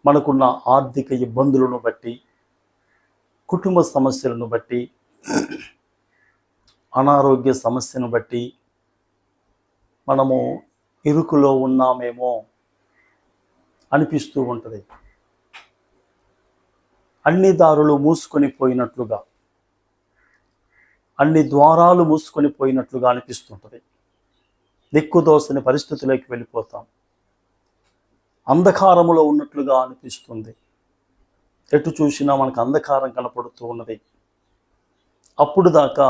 మనకున్న ఆర్థిక ఇబ్బందులను బట్టి, కుటుంబ సమస్యలను బట్టి, అనారోగ్య సమస్యను బట్టి మనము ఇరుకులో ఉన్నామేమో అనిపిస్తూ ఉంటుంది. అన్ని దారులు మూసుకొని పోయినట్లుగా, అన్ని ద్వారాలు మూసుకొని పోయినట్లుగా అనిపిస్తుంటుంది. దిక్కుదోసని పరిస్థితుల్లోకి వెళ్ళిపోతాం. అంధకారములో ఉన్నట్లుగా అనిపిస్తుంది. ఎటు చూసినా మనకు అంధకారం కనపడుతూ ఉన్నది. అప్పుడు దాకా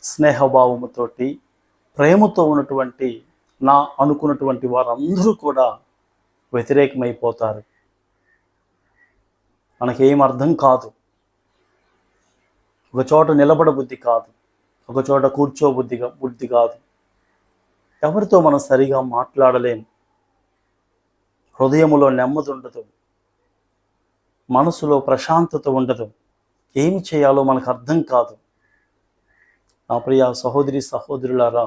స్నేహభావముతోటి, ప్రేమతో ఉన్నటువంటి నా అనుకున్నటువంటి వారందరూ కూడా వ్యతిరేకమైపోతారు. మనకేం అర్థం కాదు. ఒక చోట నిలబడబుద్ధి కాదు, ఒక చోట కూర్చోబుద్ధి కాదు. ఎవరితో మనం సరిగా మాట్లాడలేం. హృదయములో నెమ్మది ఉండదు, మనసులో ప్రశాంతత ఉండదు. ఏమి చేయాలో మనకు అర్థం కాదు. నా ప్రియ సహోదరి సహోదరులారా,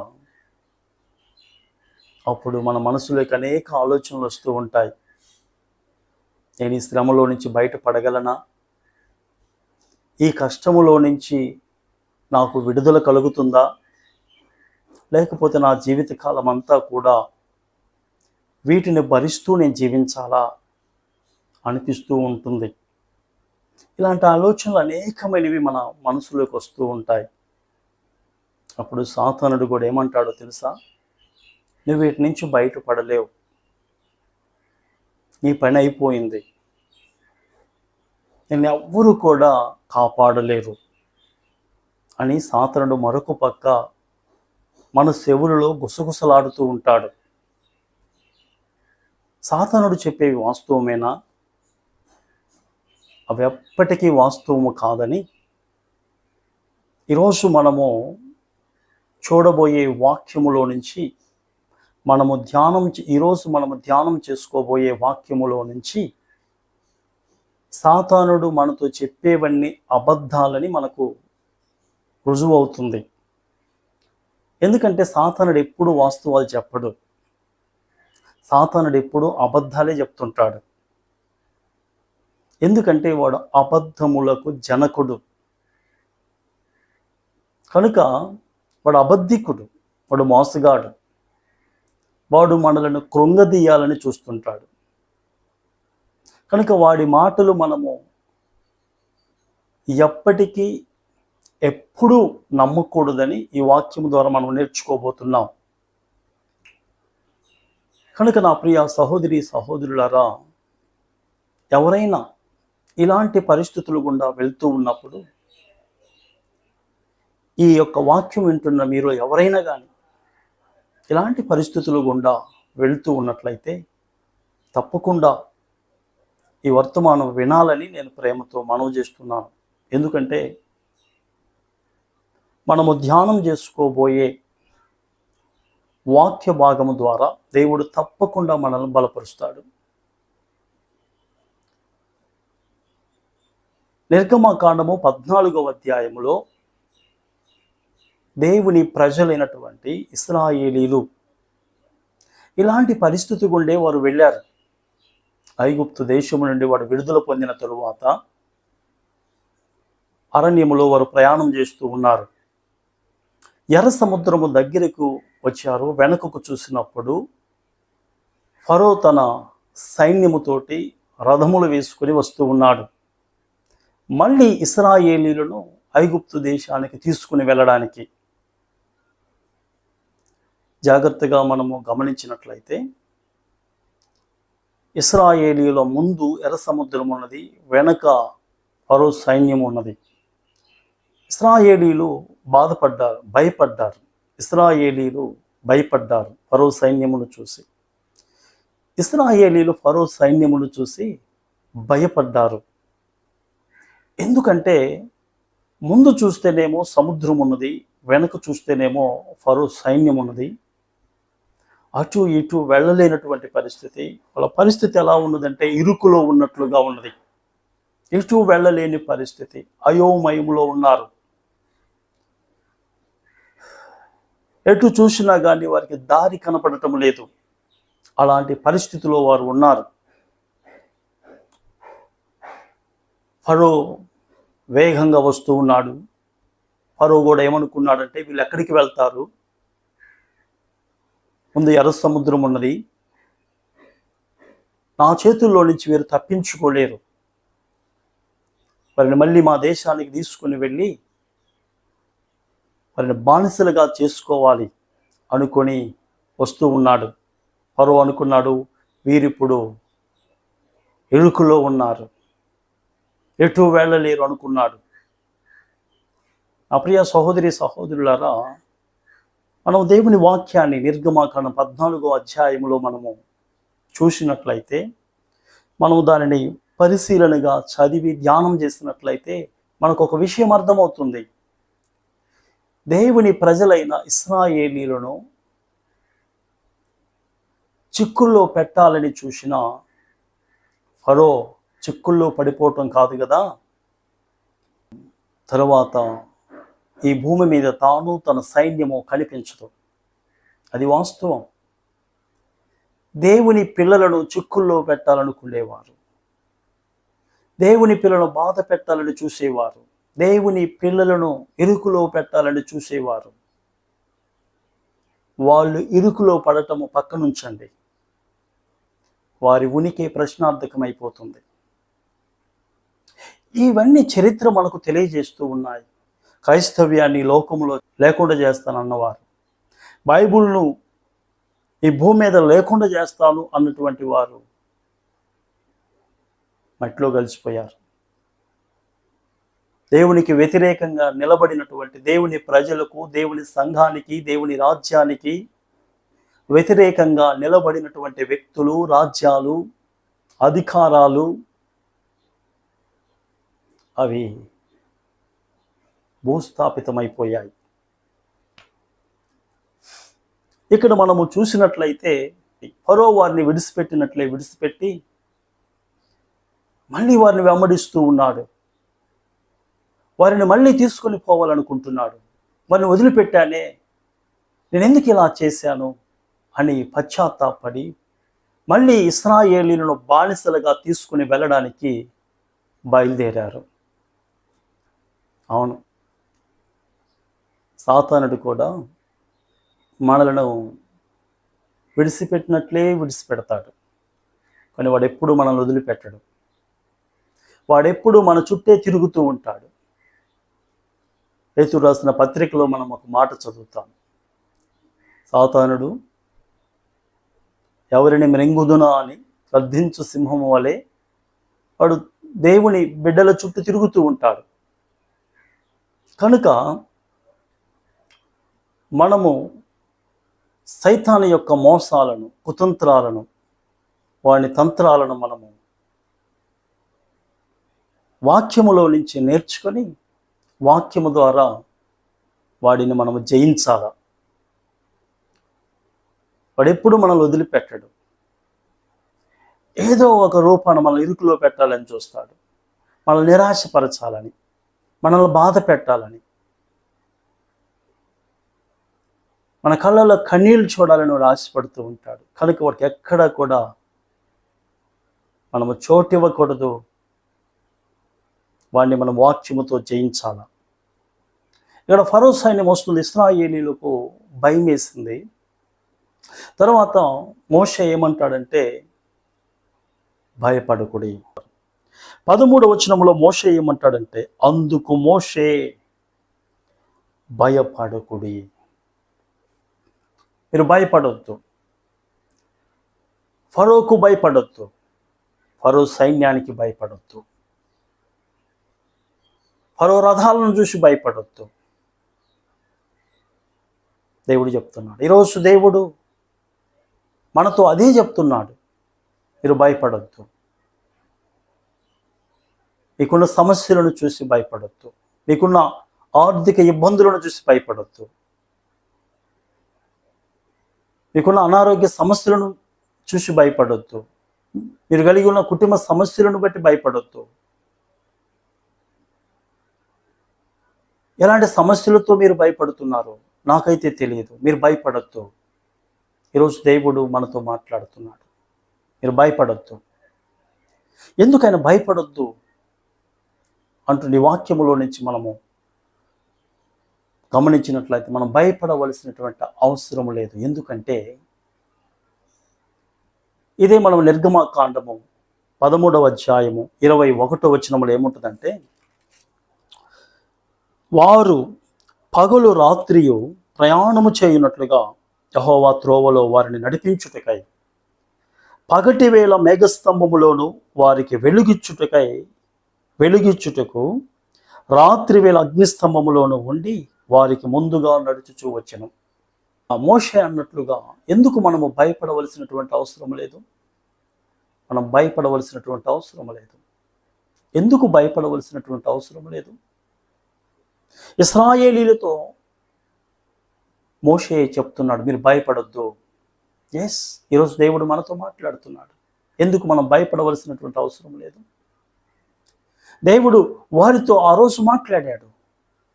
అప్పుడు మన మనసులోకి అనేక ఆలోచనలు వస్తూ ఉంటాయి. నేను ఈ శ్రమలో నుంచి బయటపడగలనా? ఈ కష్టములో నుంచి నాకు విడుదల కలుగుతుందా? లేకపోతే నా జీవితకాలం అంతా కూడా వీటిని భరిస్తూ నేను జీవించాలా అనిపిస్తూ ఉంటుంది. ఇలాంటి ఆలోచనలు అనేకమైనవి మన మనసులోకి వస్తూ ఉంటాయి. అప్పుడు సాతానుడు కూడా ఏమంటాడో తెలుసా? నువ్వు వీటి నుంచి బయటపడలేవు, నీ పని అయిపోయింది, నిన్ను ఎవ్వరూ కూడా కాపాడలేరు అని సాతానుడు మరొక పక్క మన చెవులలో గుసగుసలాడుతూ ఉంటాడు. సాతానుడు చెప్పేవి వాస్తవమేనా? అవి ఎప్పటికీ వాస్తవము కాదని ఈరోజు మనము చూడబోయే వాక్యములో నుంచి ఈరోజు మనము ధ్యానం చేసుకోబోయే వాక్యములో నుంచి సాతానుడు మనతో చెప్పేవన్నీ అబద్ధాలని మనకు రుజువు అవుతుంది. ఎందుకంటే సాతానుడు ఎప్పుడు వాస్తవాలు చెప్పడు. సాతానుడు ఎప్పుడు అబద్ధాలే చెప్తుంటాడు. ఎందుకంటే వాడు అబద్ధములకు జనకుడు కనుక. వాడు అబద్ధికుడు, వాడు మోసగాడు, వాడు మనలను కృంగదీయాలని చూస్తుంటాడు. కనుక వాడి మాటలు మనము ఎప్పటికీ ఎప్పుడూ నమ్మకూడదని ఈ వాక్యం ద్వారా మనం నేర్చుకోబోతున్నాం. కనుక నా ప్రియ సహోదరి సహోదరులారా, ఎవరైనా ఇలాంటి పరిస్థితులు గుండా వెళ్తూ ఉన్నప్పుడు ఈ యొక్క వాక్యం వింటున్న మీరు ఎవరైనా కానీ ఇలాంటి పరిస్థితులు గుండా వెళ్తూ ఉన్నట్లయితే తప్పకుండా ఈ వర్తమానం వినాలని నేను ప్రేమతో మనవి చేస్తున్నాను. ఎందుకంటే మనము ధ్యానం చేసుకోబోయే వాక్య భాగము ద్వారా దేవుడు తప్పకుండా మనల్ని బలపరుస్తాడు. నిర్గమకాండము 14వ అధ్యాయములో దేవుని ప్రజలైనటువంటి ఇశ్రాయేలీలు ఇలాంటి పరిస్థితి గుండే వారు వెళ్ళారు. ఐగుప్తు దేశము నుండి వారు విడుదల పొందిన తరువాత అరణ్యములో వారు ప్రయాణం చేస్తూ ఉన్నారు. ఎర్ర సముద్రము దగ్గరకు వచ్చారు. వెనుకకు చూసినప్పుడు ఫరో తన సైన్యముతోటి రథములు వేసుకుని వస్తూ ఉన్నాడు. మళ్ళీ ఇశ్రాయేలీలను ఐగుప్తు దేశానికి తీసుకుని వెళ్ళడానికి. జాగ్రత్తగా మనము గమనించినట్లయితే ఇశ్రాయేలీల ముందు ఎర్ర సముద్రం ఉన్నది, వెనక ఫరో సైన్యం ఉన్నది. ఇశ్రాయేలీలు బాధపడ్డారు, భయపడ్డారు. ఇశ్రాయేలీలు భయపడ్డారు ఫరో సైన్యమును చూసి. ఇశ్రాయేలీలు ఫరో సైన్యమును చూసి భయపడ్డారు. ఎందుకంటే ముందు చూస్తేనేమో సముద్రం ఉన్నది, వెనక చూస్తేనేమో ఫరో సైన్యం ఉన్నది. అటు ఇటు వెళ్ళలేనటువంటి పరిస్థితి. వాళ్ళ పరిస్థితి ఎలా ఉన్నదంటే ఇరుకులో ఉన్నట్లుగా ఉన్నది. ఎటు వెళ్ళలేని పరిస్థితి, అయోమయంలో ఉన్నారు. ఎటు చూసినా కానీ వారికి దారి కనపడటం లేదు. అలాంటి పరిస్థితిలో వారు ఉన్నారు. ఫరో వేగంగా వస్తూ ఉన్నాడు. ఫరో కూడా ఏమనుకున్నాడంటే వీళ్ళు ఎక్కడికి వెళ్తారు, ముందు ఎర్ర సముద్రం ఉన్నది, నా చేతుల్లో నుంచి వీరు తప్పించుకోలేరు, వారిని మళ్ళీ మా దేశానికి తీసుకుని వెళ్ళి వారిని బానిసలుగా చేసుకోవాలి అనుకొని వస్తూ ఉన్నాడు. ఫరో అనుకున్నాడు వీరిప్పుడు ఇరుకులో ఉన్నారు, ఎటు వెళ్ళలేరు అనుకున్నాడు. నా ప్రియ సహోదరి సహోదరులారా, మనం దేవుని వాక్యాన్ని నిర్గమాకాండం 14వ అధ్యాయంలో మనము చూసినట్లయితే, మనము దానిని పరిశీలనగా చదివి ధ్యానం చేసినట్లయితే మనకు ఒక విషయం అర్థమవుతుంది. దేవుని ప్రజలైన ఇశ్రాయేలీయులను చిక్కుల్లో పెట్టాలని చూసిన ఫరో చిక్కుల్లో పడిపోవటం కాదు కదా, తరువాత ఈ భూమి మీద తాను తన సైన్యము కనిపించదు. అది వాస్తవం. దేవుని పిల్లలను చిక్కుల్లో పెట్టాలనుకునేవారు, దేవుని పిల్లలను బాధ పెట్టాలని చూసేవారు, దేవుని పిల్లలను ఇరుకులో పెట్టాలని చూసేవారు. వాళ్ళు ఇరుకులో పడటము పక్కనుంచండి, వారి ఉనికి ప్రశ్నార్థకమైపోతుంది. ఇవన్నీ చరిత్ర మనకు తెలియజేస్తూ ఉన్నాయి. క్రైస్తవ్యాన్ని లోకంలో లేకుండా చేస్తానన్నవారు, బైబిల్ను ఈ భూమి మీద లేకుండా చేస్తాను అన్నటువంటి వారు మట్టిలో కలిసిపోయారు. దేవునికి వ్యతిరేకంగా నిలబడినటువంటి దేవుని ప్రజలకు, దేవుని సంఘానికి, దేవుని రాజ్యానికి వ్యతిరేకంగా నిలబడినటువంటి వ్యక్తులు, రాజ్యాలు, అధికారాలు అవి భూస్థాపితమైపోయాయి. ఇక్కడ మనము చూసినట్లయితే ఫరో వారిని విడిచిపెట్టి మళ్ళీ వారిని వెంబడిస్తూ ఉన్నాడు. వారిని మళ్ళీ తీసుకొని పోవాలనుకుంటున్నాడు. వారిని వదిలిపెట్టానే, నేను ఎందుకు ఇలా చేశాను అని పశ్చాత్తాపడి మళ్ళీ ఇశ్రాయేలీయులను బానిసలుగా తీసుకుని వెళ్ళడానికి బయలుదేరారు. అవును, సాతానుడు కూడా మనలను విడిచిపెట్టినట్లే విడిచిపెడతాడు, కానీ వాడెప్పుడు మనల్ని వదిలిపెట్టడు. వాడెప్పుడు మన చుట్టే తిరుగుతూ ఉంటాడు. పేతురు రాసిన పత్రికలో మనం ఒక మాట చదువుతాం. సాతానుడు ఎవరిని మృంగుదునా అని గర్జించు సింహము వలె వాడు దేవుని బిడ్డల చుట్టూ తిరుగుతూ ఉంటాడు. కనుక మనము సైతాను యొక్క మోసాలను, కుతంత్రాలను, వాని తంత్రాలను మనము వాక్యములో నుంచి నేర్చుకొని వాక్యము ద్వారా వాడిని మనము జయించాల. వాడెప్పుడు మనల్ని వదిలిపెట్టడు. ఏదో ఒక రూపాన మనల్ని ఇరుకులో పెట్టాలని చూస్తాడు, మనల్ని నిరాశపరచాలని, మనల్ని బాధ పెట్టాలని, మన కళ్ళలో కన్నీళ్ళు చూడాలని వాడు ఆశపడుతూ ఉంటాడు. కనుక వాడికి ఎక్కడా కూడా మనము చోటు ఇవ్వకూడదు. వాడిని మనం వాక్యముతో జయించాల. ఇక్కడ ఫరో సైన్యం వస్తుంది, ఇశ్రాయేలీయులకు భయం వేసింది. తర్వాత మోషే ఏమంటాడంటే భయపడకుడి. 13వ వచనంలో మోషే ఏమంటాడంటే అందుకు మోషే భయపడకుడి. మీరు భయపడొద్దు, ఫరోకు భయపడొద్దు, ఫరో సైన్యానికి భయపడొద్దు, ఫరో రథాలను చూసి భయపడొద్దు. దేవుడు చెప్తున్నాడు. ఈరోజు దేవుడు మనతో అదే చెప్తున్నాడు. మీరు భయపడొద్దు. మీకున్న సమస్యలను చూసి భయపడొద్దు, మీకున్న ఆర్థిక ఇబ్బందులను చూసి భయపడొద్దు, మీకున్న అనారోగ్య సమస్యలను చూసి భయపడొద్దు, మీరు కలిగి ఉన్న కుటుంబ సమస్యలను బట్టి భయపడొద్దు. ఎలాంటి సమస్యలతో మీరు భయపడుతున్నారో నాకైతే తెలియదు. మీరు భయపడొద్దు. ఈరోజు దేవుడు మనతో మాట్లాడుతున్నాడు. మీరు భయపడొద్దు. ఎందుకైనా భయపడొద్దు అంటూ నీ వాక్యములో నుంచి మనము గమనించినట్లయితే మనం భయపడవలసినటువంటి అవసరం లేదు. ఎందుకంటే ఇదే మనం నిర్గమకాండము 13వ అధ్యాయము 21వ వచనములో ఏముంటుందంటే, వారు పగలు రాత్రియు ప్రయాణము చేయునట్లుగా యెహోవా త్రోవలో వారిని నడిపించుటకై పగటి వేళ మేఘస్తంభములోను వారికి వెలుగిచ్చుటకు రాత్రి వేళ అగ్నిస్తంభములోను ఉండి వారికి ముందుగా నడుచుచూ వచ్చెను. మోషే అన్నట్లుగా ఎందుకు మనము భయపడవలసినటువంటి అవసరం లేదు? మనం భయపడవలసినటువంటి అవసరం లేదు. ఎందుకు భయపడవలసినటువంటి అవసరం లేదు? ఇశ్రాయేలీలతో మోషే చెప్తున్నాడు, మీరు భయపడొద్దు. ఎస్, ఈరోజు దేవుడు మనతో మాట్లాడుతున్నాడు. ఎందుకు మనం భయపడవలసినటువంటి అవసరం లేదు? దేవుడు వారితో ఆ రోజు మాట్లాడాడు.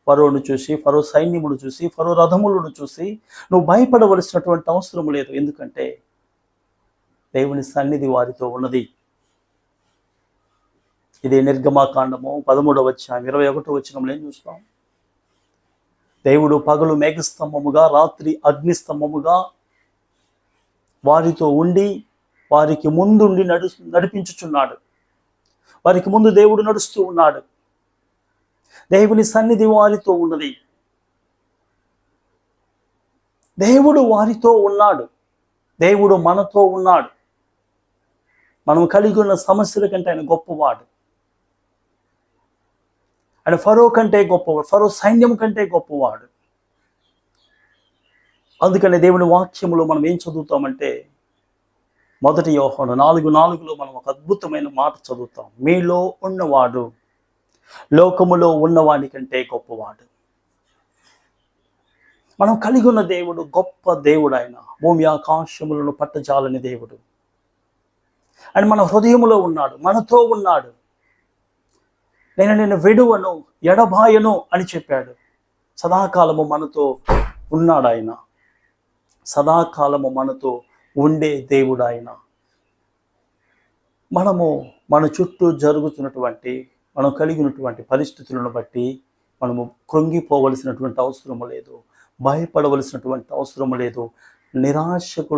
ఫరోను చూసి, ఫరో సైన్యమును చూసి, ఫరో రథములను చూసి నువ్వు భయపడవలసినటువంటి అవసరం లేదు. ఎందుకంటే దేవుని సన్నిధి వారితో ఉన్నది. ఇదే నిర్గమకాండము 13వ అధ్యాయం 21వ వచనంలో ఏం చూస్తాం? దేవుడు పగలు మేఘస్తంభముగా, రాత్రి అగ్నిస్తంభముగా వారితో ఉండి వారికి ముందుండి నడిపించుచున్నాడు. వారికి ముందు దేవుడు నడుస్తూ ఉన్నాడు. దేవుని సన్నిధి వారితో ఉన్నది. దేవుడు వారితో ఉన్నాడు. దేవుడు మనతో ఉన్నాడు. మనం కలిగి ఉన్న సమస్యల కంటే ఆయన గొప్పవాడు. ఆయన ఫరో కంటే గొప్పవాడు, ఫరో సైన్యం కంటే గొప్పవాడు. అందుకని దేవుని వాక్యములో మనం ఏం చదువుతామంటే, 1 యోహాను 4:4లో మనం ఒక అద్భుతమైన మాట చదువుతాం. మీలో ఉన్నవాడు లోకములో ఉన్నవాడి కంటే గొప్పవాడు. మనం కలిగి ఉన్న దేవుడు గొప్ప దేవుడు. ఆయన భూమి ఆకాశములను పట్టజాలని దేవుడు. ఆయన మన హృదయములో ఉన్నాడు, మనతో ఉన్నాడు. నేను నిన్ను విడువను, ఎడబాయను అని చెప్పాడు. సదాకాలము మనతో ఉన్నాడు ఆయన. సదాకాలము మనతో ఉండే దేవుడు ఆయన. మనము మన చుట్టూ జరుగుతున్నటువంటి, మనం కలిగినటువంటి పరిస్థితులను బట్టి మనము కృంగిపోవలసినటువంటి అవసరము లేదు, భయపడవలసినటువంటి అవసరము లేదు, నిరాశకు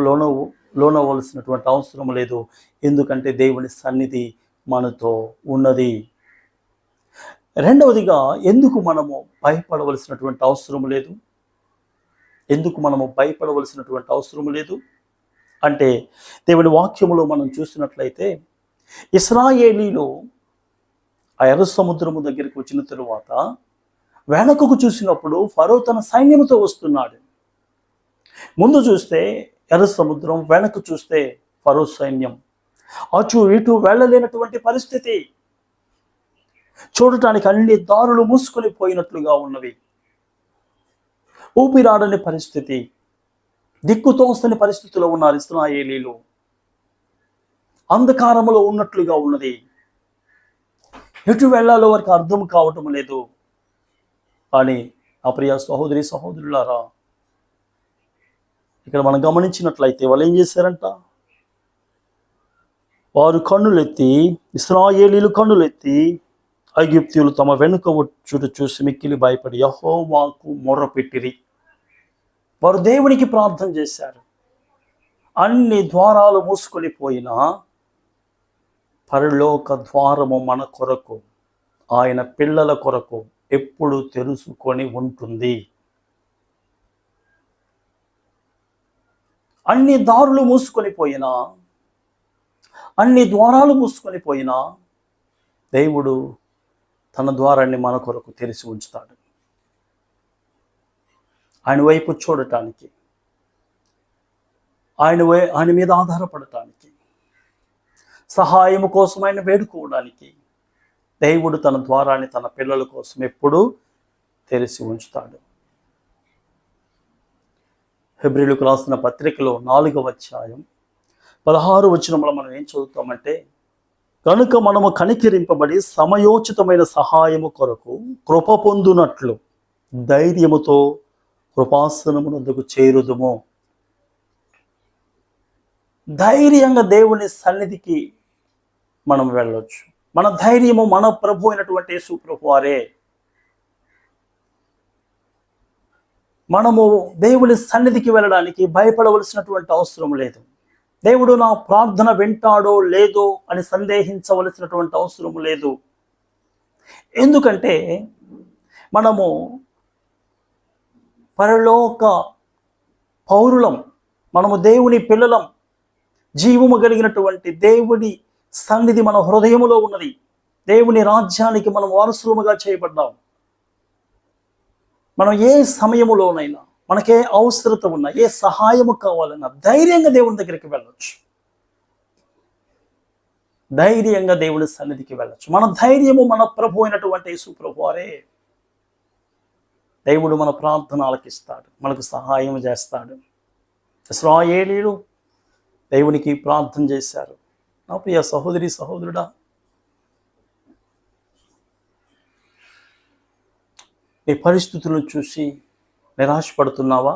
లోనవలసినటువంటి అవసరం లేదు. ఎందుకంటే దేవుని సన్నిధి మనతో ఉన్నది. రెండవదిగా, ఎందుకు మనము భయపడవలసినటువంటి అవసరం లేదు? ఎందుకు మనము భయపడవలసినటువంటి అవసరం లేదు అంటే, దేవుని వాక్యములో మనం చూసినట్లయితే, ఇశ్రాయేలీలు ఆ ఎర్ర సముద్రము దగ్గరికి వచ్చిన తరువాత వెనకకు చూసినప్పుడు ఫరో తన సైన్యముతో వస్తున్నాడు. ముందు చూస్తే ఎర్ర సముద్రం, వెనక చూస్తే ఫరో సైన్యం. అటు ఇటు వెళ్ళలేనటువంటి పరిస్థితి. చూడటానికి అన్ని దారులు మూసుకొని పోయినట్లుగా ఉన్నవి. ఊపిరాడని పరిస్థితి, దిక్కుతోస్తని పరిస్థితిలో ఉన్నారు ఇశ్రాయేలీలు. అంధకారములో ఉన్నట్లుగా ఉన్నది. ఎటు వెళ్ళాలో వారికి అర్థం కావటం లేదు. కానీ ఆ ప్రియ సహోదరి సహోదరులారా, ఇక్కడ మనం గమనించినట్లయితే వాళ్ళు ఏం చేశారంట? వారు కన్నులెత్తి, ఇశ్రాయేలీలు కన్నులెత్తి ఐగుప్తీయులు తమ వెనుక వచ్చుట చూసి మిక్కిలి భయపడి యెహోవాకు మొర్రపెట్టిరి. వారు దేవునికి ప్రార్థన చేశారు. అన్ని ద్వారాలు మూసుకొని పోయినా పరలోక ద్వారము మన కొరకు, ఆయన పిల్లల కొరకు ఎప్పుడు తెరుచుకొని ఉంటుంది. అన్ని దారులు మూసుకొని పోయినా, అన్ని ద్వారాలు మూసుకొని పోయినా దేవుడు తన ద్వారాన్ని మన కొరకు తెరిచి ఉంచుతాడు. ఆయన వైపు చూడటానికి, ఆయన మీద ఆధారపడటానికి, సహాయము కోసం ఆయన వేడుకోవడానికి దేవుడు తన ద్వారాన్ని తన పిల్లల కోసం ఎప్పుడూ తెరిచి ఉంచుతాడు. హెబ్రీయులకు రాసిన పత్రికలో 4వ అధ్యాయం 16వ వచనంలో మనం ఏం చదువుతామంటే, కనుక మనము కనికరింపబడి సమయోచితమైన సహాయము కొరకు కృప పొందునట్లు ధైర్యముతో కృపాసనమునొద్దకు చేరుదుము. ధైర్యంగా దేవుని సన్నిధికి మనం వెళ్ళొచ్చు. మన ధైర్యము మన ప్రభు అయినటువంటి యేసు ప్రభు వారే. మనము దేవుని సన్నిధికి వెళ్ళడానికి భయపడవలసినటువంటి అవసరం లేదు. దేవుడు నా ప్రార్థన వింటాడో లేదో అని సందేహించవలసినటువంటి అవసరం లేదు. ఎందుకంటే మనము పరలోక పౌరులం, మనము దేవుని పిల్లలం. జీవము కలిగినటువంటి దేవుని సన్నిధి మన హృదయములో ఉన్నది. దేవుని రాజ్యానికి మనం వారసులముగా చేయబడ్డాం. మనం ఏ సమయములోనైనా, మనకే అవసరత ఉన్నా, ఏ సహాయము కావాలన్నా ధైర్యంగా దేవుని దగ్గరికి వెళ్ళొచ్చు. ధైర్యంగా దేవుని సన్నిధికి వెళ్ళొచ్చు. మన ధైర్యము మన ప్రభు అయినటువంటి యేసు ప్రభు వారే. దేవుడు మన ప్రార్థన ఆలకిస్తాడు, మనకు సహాయం చేస్తాడు. ఇశ్రాయేలీయులు దేవునికి ప్రార్థన చేశారు. నా ప్రియ సహోదరి సహోదరుడా, నీ పరిస్థితులను చూసి నిరాశపడుతున్నావా?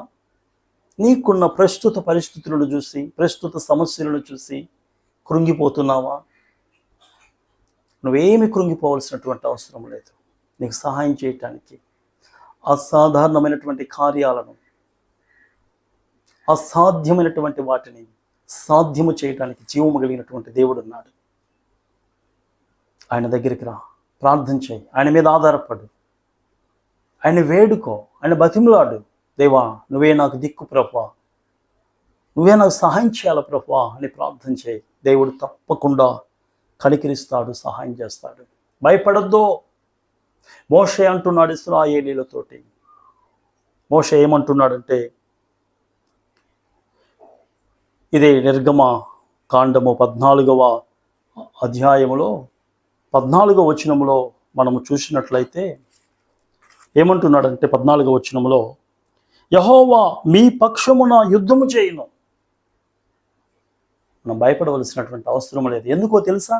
నీకున్న ప్రస్తుత పరిస్థితులను చూసి, ప్రస్తుత సమస్యలను చూసి కృంగిపోతున్నావా? నువ్వేమి కృంగిపోవలసినటువంటి అవసరం లేదు. నీకు సహాయం చేయటానికి అసాధారణమైనటువంటి కార్యాలను, అసాధ్యమైనటువంటి వాటిని సాధ్యము చేయటానికి జీవము కలిగినటువంటి దేవుడు ఉన్నాడు. ఆయన దగ్గరికి రా, ప్రార్థన చేయి, ఆయన మీద ఆధారపడు, ఆయన వేడుకో, ఆయన బతిమలాడు. దేవా, నువ్వే నాకు దిక్కు ప్రభువా, నువ్వే నాకు సహాయం చేయాలి ప్రభువా అని ప్రార్థన చేయి. దేవుడు తప్పకుండా కనికరిస్తాడు, సహాయం చేస్తాడు. భయపడద్దు. మోషే అంటున్నాడు ఇశ్రాయేలీయులతోటి. మోషే ఏమంటున్నాడంటే, ఇదే నిర్గమ కాండము 14వ అధ్యాయములో 14వ వచనములో మనము చూసినట్లయితే ఏమంటున్నాడంటే, 14వ వచనములో, యెహోవా మీ పక్షమున యుద్ధము చేయును. మనం భయపడవలసినటువంటి అవసరం లేదు. ఎందుకో తెలుసా?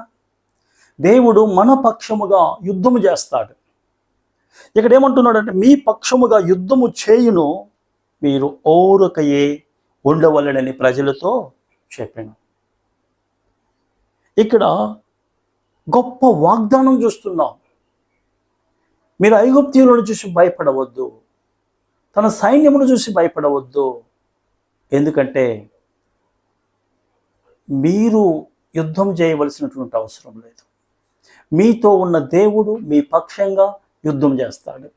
దేవుడు మన పక్షముగా యుద్ధము చేస్తాడు. ఇక్కడ ఏమంటున్నాడంటే, మీ పక్షముగా యుద్ధము చేయును, మీరు ఓరకయే ఉండవలెనని ప్రజలతో చెప్పాను. ఇక్కడ గొప్ప వాగ్దానం చూస్తున్నాం. మీరు ఐగుప్తీయులను చూసి భయపడవద్దు, తన సైన్యమును చూసి భయపడవద్దు. ఎందుకంటే మీరు యుద్ధం చేయవలసినటువంటి అవసరం లేదు. మీతో ఉన్న దేవుడు మీ పక్షంగా యుద్ధం చేస్తాడు.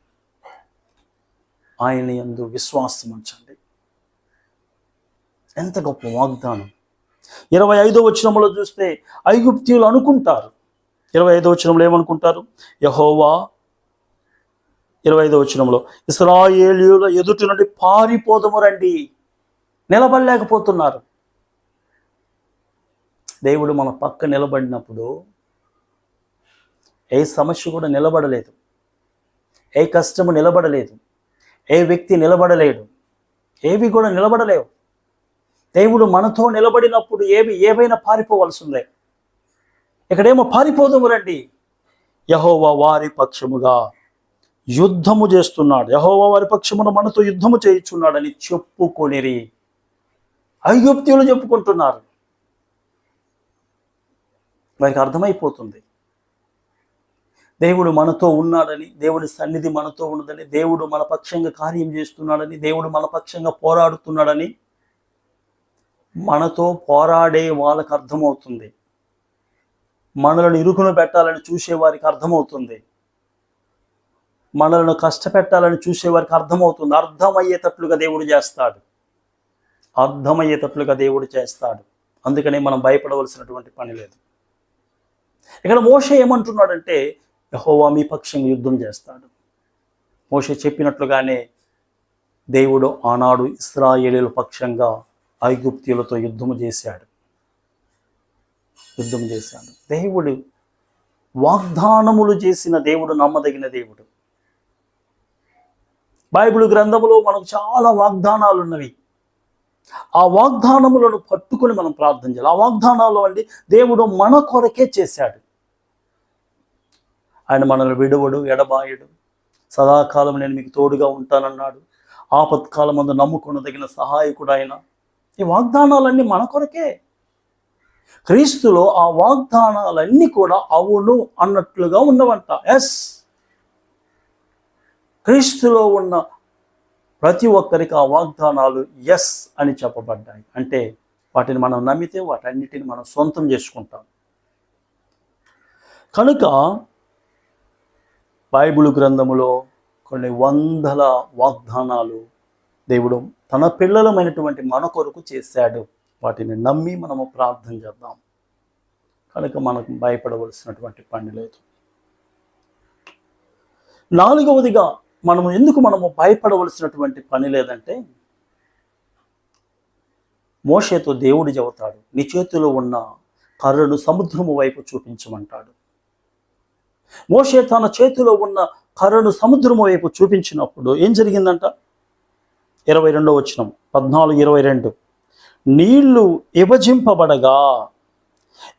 ఆయన యందు విశ్వాసం ఉంచండి. ఎంత గొప్ప వాగ్దానం! 25వ వచనంలో చూస్తే ఐగుప్తీయులు అనుకుంటారు. 25వ వచనంలో ఏమనుకుంటారు? యెహోవా 25వ వచనంలో, ఇశ్రాయేలీయుల ఎదుటి నుండి పారిపోదము రండి. నిలబడలేకపోతున్నారు. దేవుడు మన పక్క నిలబడినప్పుడు ఏ సమస్య కూడా నిలబడలేదు, ఏ కష్టము నిలబడలేదు, ఏ వ్యక్తి నిలబడలేడు, ఏవి కూడా నిలబడలేవు. దేవుడు మనతో నిలబడినప్పుడు ఏవైనా పారిపోవలసిందే. ఇక్కడేమో పారిపోదము రండి. యెహోవా వారి పక్షముగా యుద్ధము చేస్తున్నాడు, యెహోవా వారి పక్షమున మనతో యుద్ధము చేయుచున్నాడని చెప్పుకొనిరి. ఐగుప్తీయులు చెప్పుకుంటున్నారు. వారికి అర్థమైపోతుంది దేవుడు మనతో ఉన్నాడని, దేవుడి సన్నిధి మనతో ఉన్నదని, దేవుడు మన పక్షంగా కార్యం చేస్తున్నాడని, దేవుడు మన పక్షంగా పోరాడుతున్నాడని. మనతో పోరాడే వాళ్ళకి అర్థమవుతుంది. మనలను ఇరుకున పెట్టాలని చూసేవారికి అర్థమవుతుంది. మనలను కష్టపెట్టాలని చూసేవారికి అర్థమవుతుంది. అర్థమయ్యేటట్లుగా దేవుడు చేస్తాడు. అర్థమయ్యేటట్లుగా దేవుడు చేస్తాడు. అందుకనే మనం భయపడవలసినటువంటి పని లేదు. ఇక్కడ మోషే ఏమంటున్నాడంటే, యెహోవా మీ పక్షంగా యుద్ధం చేస్తాడు. మోషే చెప్పినట్లుగానే దేవుడు ఆనాడు ఇశ్రాయేలీయుల పక్షంగా ఐగుప్తీయులతో యుద్ధము చేశాడు. దేవుడు వాగ్దానములు చేసిన దేవుడు నమ్మదగిన దేవుడు. బైబిల్ గ్రంథములో మనకు చాలా వాగ్దానాలు ఉన్నవి. ఆ వాగ్దానములను పట్టుకొని మనం ప్రార్థన చేయాలి. ఆ వాగ్దానాలు అంటే దేవుడు మన కొరకే చేశాడు. ఆయన మనల్ని విడువడు, ఎడబాయడు. సదాకాలం నేను మీకు తోడుగా ఉంటానన్నాడు. ఆపత్కాలం అందు నమ్ముకొనదగిన సహాయకుడు ఆయన. ఈ వాగ్దానాలన్నీ మన కొరకే. క్రీస్తులో ఆ వాగ్దానాలన్నీ కూడా అవును అన్నట్లుగా ఉన్నవంట. ఎస్, క్రీస్తులో ఉన్న ప్రతి ఒక్కరికి ఆ వాగ్దానాలు ఎస్ అని చెప్పబడ్డాయి. అంటే వాటిని మనం నమ్మితే వాటన్నిటిని మనం సొంతం చేసుకుంటాం. కనుక బైబిల్ గ్రంథములో కొన్ని వందల వాగ్దానాలు దేవుడు తన పిల్లలమైనటువంటి మన కొరకు చేశాడు. వాటిని నమ్మి మనము ప్రార్థన చేద్దాం. కనుక మనకు భయపడవలసినటువంటి పని లేదు. నాలుగవదిగా మనము భయపడవలసినటువంటి పని లేదంటే, మోషేతో దేవుడు చెబుతాడు, నీ చేతిలో ఉన్న కర్రను సముద్రము వైపు చూపించమంటాడు. మోషే తన చేతిలో ఉన్న కర్రను సముద్రము వైపు చూపించినప్పుడు ఏం జరిగిందంట? 22వ వచనం, 14:22, నీళ్లు విభజింపబడగా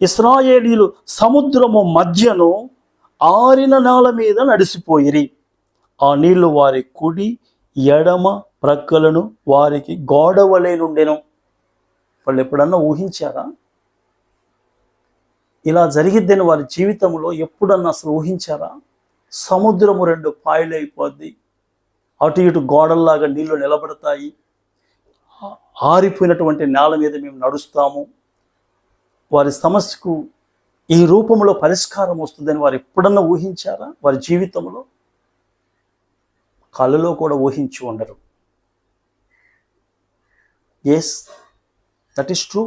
ఇశ్రాయేలీయులు సముద్రము మధ్యను ఆరిన నేల మీద నడిసిపోయిరి. ఆ నీళ్లు వారి కుడి ఎడమ ప్రక్కలను వారికి గోడవలే నుండెను. వాళ్ళు ఎప్పుడన్నా ఊహించారా? ఇలా జరిగిద్దని వారి జీవితంలో ఎప్పుడన్నా అసలు ఊహించారా? సముద్రము 2 పాయలు అయిపోద్ది, అటు ఇటు గోడల్లాగా నీళ్లు నిలబడతాయి, ఆరిపోయినటువంటి నేల మీద మేము నడుస్తాము, వారి సమస్యకు ఈ రూపంలో పరిష్కారం వస్తుందని వారు ఎప్పుడన్నా ఊహించారా? వారి జీవితంలో కళ్ళలో కూడా ఊహించి ఉండరు. Yes, that is true.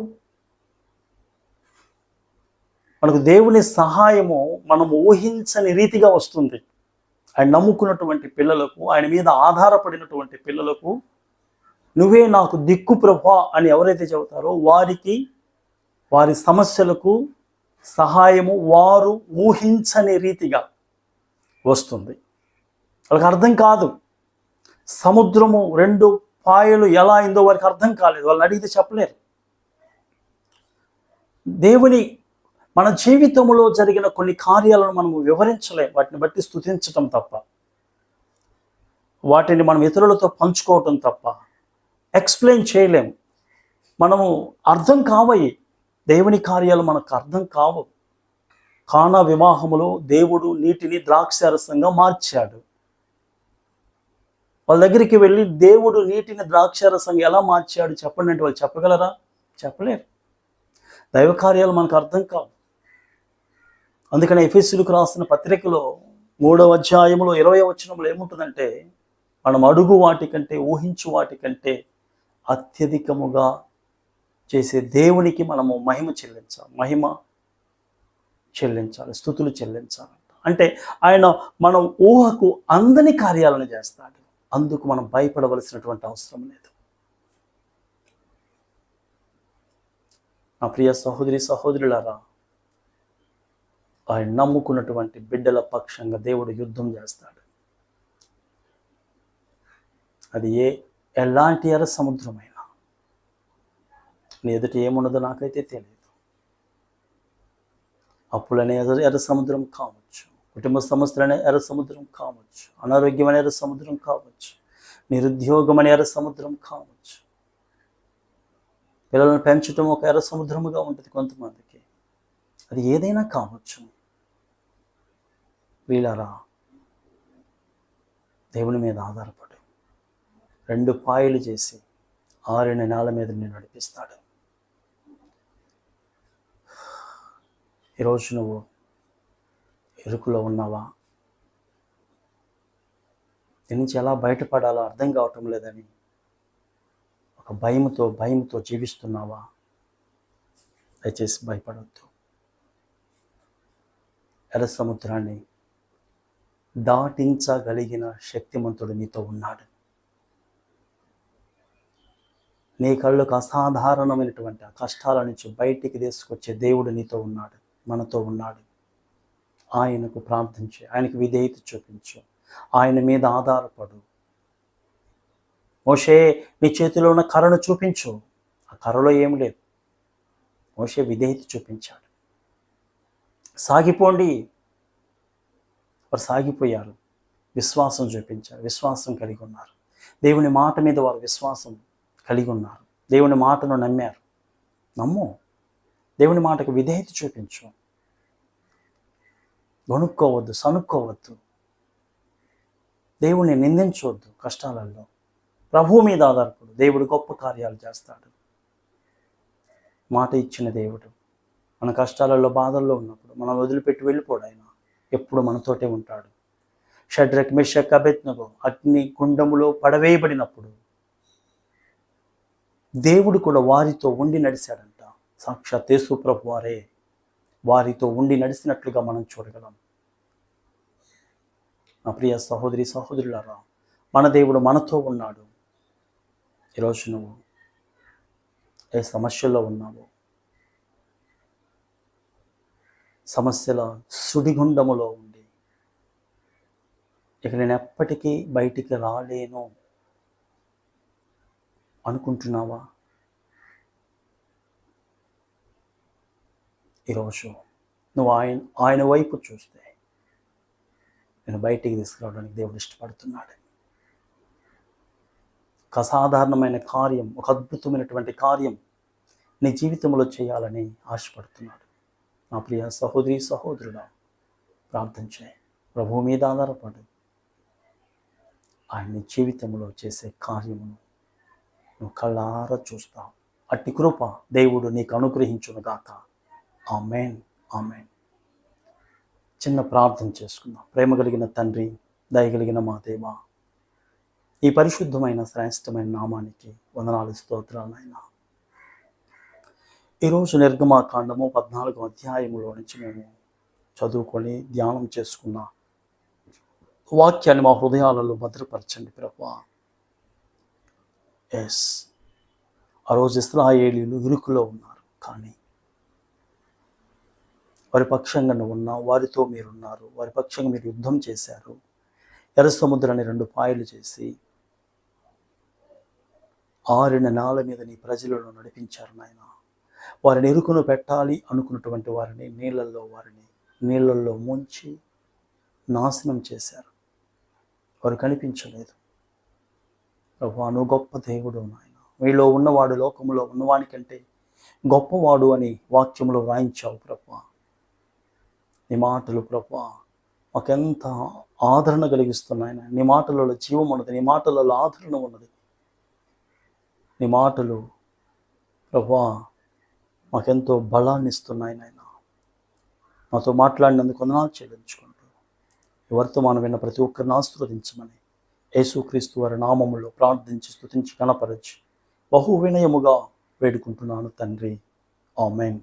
మనకు దేవుని సహాయము మనం ఊహించని రీతిగా వస్తుంది. ఆయన నమ్ముకున్నటువంటి పిల్లలకు, ఆయన మీద ఆధారపడినటువంటి పిల్లలకు, నువ్వే నాకు దిక్కు ప్రభువా అని ఎవరైతే చెబుతారో వారికి, వారి సమస్యలకు సహాయము వారు ఊహించని రీతిగా వస్తుంది. వాళ్ళకి అర్థం కాదు. సముద్రము 2 పాయలు ఎలా అయిందో వారికి అర్థం కాలేదు. వాళ్ళని అడిగితే చెప్పలేరు. దేవుని మన జీవితంలో జరిగిన కొన్ని కార్యాలను మనము వివరించలేం, వాటిని బట్టి స్తుతించటం తప్ప, వాటిని మనం ఇతరులతో పంచుకోవటం తప్ప ఎక్స్ప్లెయిన్ చేయలేం. మనము అర్థం కావయి దేవుని కార్యాలు మనకు అర్థం కావు. కానా వివాహములో దేవుడు నీటిని ద్రాక్షారసంగా మార్చాడు. వాళ్ళ దగ్గరికి వెళ్ళి దేవుడు నీటిని ద్రాక్షారసంగా ఎలా మార్చాడు చెప్పండి అంటే వాళ్ళు చెప్పగలరా? చెప్పలేరు. దైవ కార్యాలు మనకు అర్థం కావు. అందుకని ఎఫెసీయులకు రాసిన పత్రికలో 3వ అధ్యాయంలో 20వ వచనంలో ఏముంటుందంటే, మనం అడుగు వాటికంటే ఊహించు వాటికంటే అత్యధికముగా చేసే దేవునికి మనము మహిమ చెల్లించాలి, స్తుతులు చెల్లించాలి. అంటే ఆయన మనం ఊహకు అందని కార్యాలను చేస్తాడు. అందుకు మనం భయపడవలసినటువంటి అవసరం లేదు. నా ప్రియ సహోదరి సహోదరులారా, ఆయన నమ్ముకున్నటువంటి బిడ్డల పక్షంగా దేవుడు యుద్ధం చేస్తాడు. అది ఎలాంటి ఎర్ర సముద్రమైనా. నీ ఎదుటి ఏమున్నదో నాకైతే తెలియదు. అప్పులనే ఎర్ర సముద్రం కావచ్చు, కుటుంబ సమస్యలనే ఎర్ర సముద్రం కావచ్చు, అనారోగ్యమైన ఎర్ర సముద్రం కావచ్చు, నిరుద్యోగం అనే ఎర్ర సముద్రం కావచ్చు. పిల్లలను పెంచడం ఒక ఎర్ర సముద్రముగా ఉంటుంది కొంతమందికి. అది ఏదైనా కావచ్చు. వీళ్ళరా దేవుని మీద ఆధారపడి 2 పాయలు చేసి ఆరిన నేల మీద నేను నడిపిస్తాడు. ఈరోజు నువ్వు ఇరుకులో ఉన్నావా? దీని నుంచి ఎలా బయటపడాలో అర్థం కావటం లేదని ఒక భయంతో జీవిస్తున్నావా? దయచేసి భయపడవద్దు. ఎర్ర సముద్రాన్ని దాటించగలిగిన శక్తిమంతుడు నీతో ఉన్నాడు. నీ కళ్ళకు అసాధారణమైనటువంటి ఆ కష్టాల నుంచి బయటికి తీసుకొచ్చే దేవుడు నీతో ఉన్నాడు, మనతో ఉన్నాడు. ఆయనకు ప్రార్థించు, ఆయనకు విధేయత చూపించు, ఆయన మీద ఆధారపడు. మోషే నీ చేతిలో ఉన్న కర్రను చూపించు. ఆ కర్రలో ఏమి లేదు. మోషే విధేయత చూపించాడు. సాగిపోండి. వారు సాగిపోయారు. విశ్వాసం చూపించారు, విశ్వాసం కలిగి ఉన్నారు. దేవుని మాట మీద వారు విశ్వాసం కలిగి ఉన్నారు. దేవుని మాటను నమ్మారు. నమ్ము, దేవుని మాటకు విధేయత చూపించు. గొనుక్కోవద్దు, సనుక్కోవద్దు. దేవుణ్ణి నిందించవద్దు. కష్టాలలో ప్రభువు మీద ఆధారపడు. దేవుడు గొప్ప కార్యాలు చేస్తాడు. మాట ఇచ్చిన దేవుడు మన కష్టాలలో, బాధల్లో ఉన్నప్పుడు మనం వదిలిపెట్టి వెళ్ళిపోడు. ఆయన ఎప్పుడు మనతోటే ఉంటాడు. షడ్రక్, మెషక్, అబేద్నెగో అగ్ని గుండములో పడవేయబడినప్పుడు దేవుడు కూడా వారితో ఉండి నడిచాడంట. సాక్షాత్ యేసు ప్రభు వారే వారితో ఉండి నడిచినట్లుగా మనం చూడగలం. నా ప్రియ సహోదరి సహోదరులారా, మన దేవుడు మనతో ఉన్నాడు. ఈరోజు నువ్వు ఏ సమస్యల్లో ఉన్నావు, సమస్యల సుడిగుండములో ఉండి ఇక నేను ఎప్పటికీ బయటికి రాలేను అనుకుంటున్నావా? ఈరోజు నువ్వు ఆయన వైపు చూస్తే నేను బయటికి తీసుకురావడానికి దేవుడు ఇష్టపడుతున్నాడు. ఒక అసాధారణమైన కార్యం, ఒక అద్భుతమైనటువంటి కార్యం నీ జీవితంలో చేయాలని ఆశపడుతున్నాడు. నా ప్రియ సహోదరి సహోదరుడా, ప్రార్థన చేయి. ప్రభువు మీద ఆధారపడు. ఆయన జీవితంలో చేసే కార్యమును నువ్వు కళ్ళారా చూస్తావు. అట్టి కృప దేవుడు నీకు అనుగ్రహించునుగాక. ఆమేన్, ఆమేన్. చిన్న ప్రార్థన చేసుకుందాం. ప్రేమ కలిగిన తండ్రి, దయగలిగిన మా దేవా, ఈ పరిశుద్ధమైన శ్రేష్టమైన నామానికి వందనాలు, స్తోత్రాలు నాయనా. ఈరోజు నిర్గమాకాండము 14వ అధ్యాయములో నుంచి మేము చదువుకొని ధ్యానం చేసుకున్న వాక్యాన్ని మా హృదయాలలో భద్రపరచండి ప్రభువా. ఎస్, ఆ రోజు ఇశ్రాయేలీయులు ఇరుకులో ఉన్నారు, కానీ వారి పక్షంగా నువ్వు ఉన్నావు. వారితో మీరున్నారు. వారి పక్షంగా మీరు యుద్ధం చేశారు. ఎర్ర సముద్రాన్ని 2 పాయలు చేసి ఆరిన నేల మీద నీ ప్రజలను నడిపించారు నాయన. వారిని ఇరుకును పెట్టాలి అనుకున్నటువంటి వారిని నీళ్ళల్లో ముంచి నాశనం చేశారు. వారు కనిపించలేదు. ప్రభువా, నువ్వు గొప్ప దేవుడు నాయన. మీలో ఉన్నవాడు లోకములో ఉన్నవానికంటే గొప్పవాడు అని వాక్యంలో వ్రాయించావు ప్రభువా. నీ మాటలు ప్రభువా మాకెంత ఆదరణ కలిగిస్తున్నాయన. నీ మాటలలో జీవం ఉన్నది, నీ మాటలలో ఆదరణ ఉన్నది. నీ మాటలు ప్రభువా మాకెంతో బలాన్ని ఇస్తున్నాయి నాయన. మాతో మాట్లాడినందుకు వందనాలు చెల్లించుకుంటూ ఈ వర్తమానం విన్న ప్రతి ఒక్కరిని ఆశీర్వదించమని యేసుక్రీస్తు వారి నామములో ప్రార్థించి స్తుతించి కనపరచి బహు వినయముగా వేడుకుంటున్నాను తండ్రి. ఆమేన్.